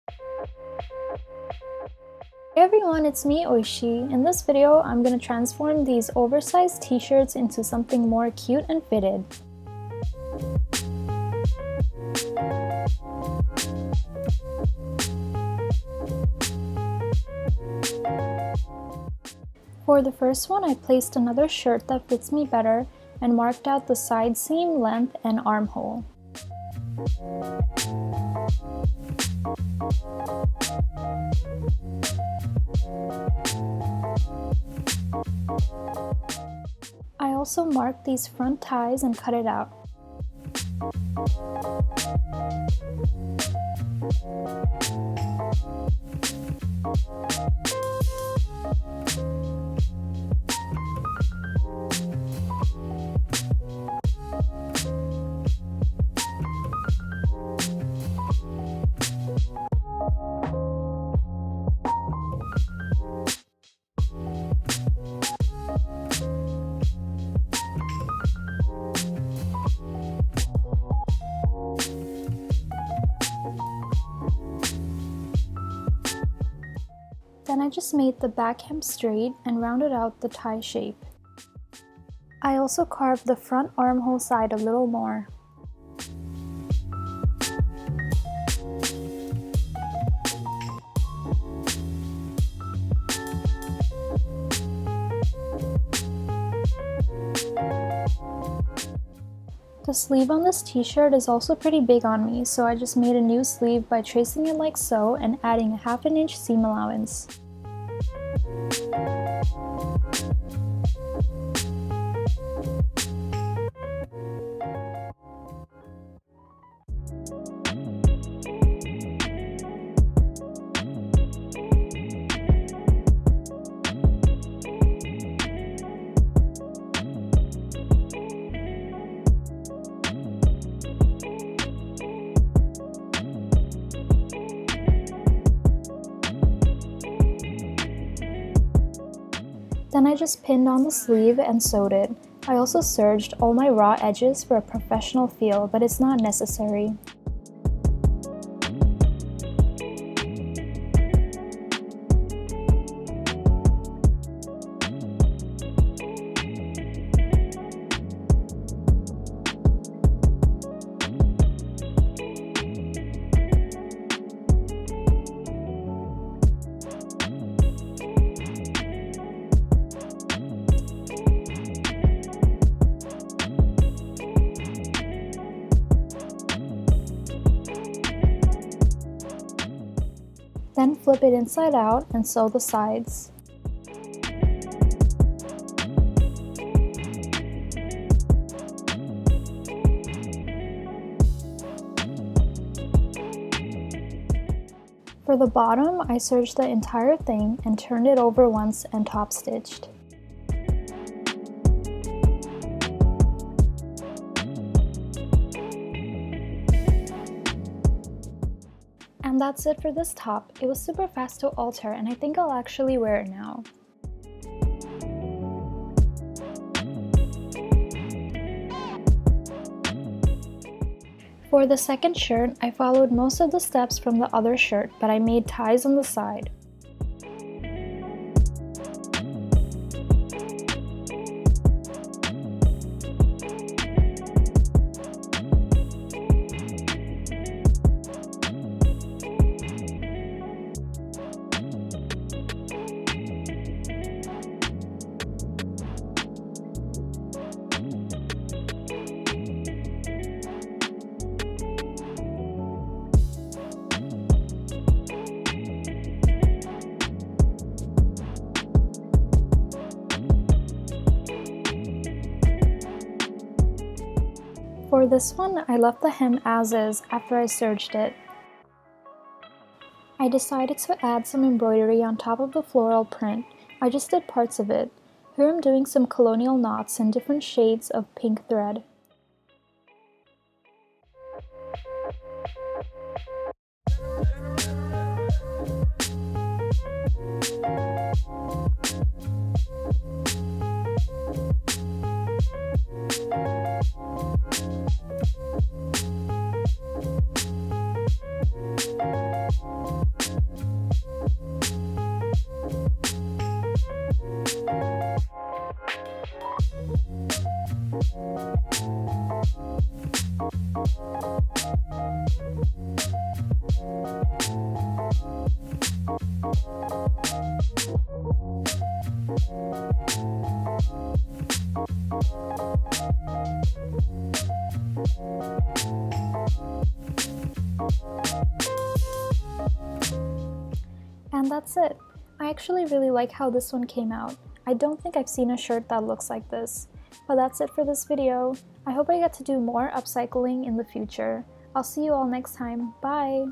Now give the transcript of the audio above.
Hey everyone, it's me Oishi. In this video, I'm going to transform these oversized t-shirts into something more cute and fitted. For the first one, I placed another shirt that fits me better and marked out the side seam, length, and armhole. I also marked these front ties and cut it out. Then I just made the back hem straight and rounded out the tie shape. I also carved the front armhole side a little more. The sleeve on this t-shirt is also pretty big on me, so I just made a new sleeve by tracing it like so and adding a 1/2 inch seam allowance. Then I just pinned on the sleeve and sewed it. I also serged all my raw edges for a professional feel, but it's not necessary. Then flip it inside out and sew the sides. For the bottom, I serged the entire thing and turned it over once and top stitched. And that's it for this top. It was super fast to alter and I think I'll actually wear it now. For the second shirt, I followed most of the steps from the other shirt, but I made ties on the side. For this one, I left the hem as is after I serged it. I decided to add some embroidery on top of the floral print. I just did parts of it. Here I'm doing some colonial knots in different shades of pink thread. And that's it. I actually really like how this one came out. I don't think I've seen a shirt that looks like this. But that's it for this video. I hope I get to do more upcycling in the future. I'll see you all next time. Bye!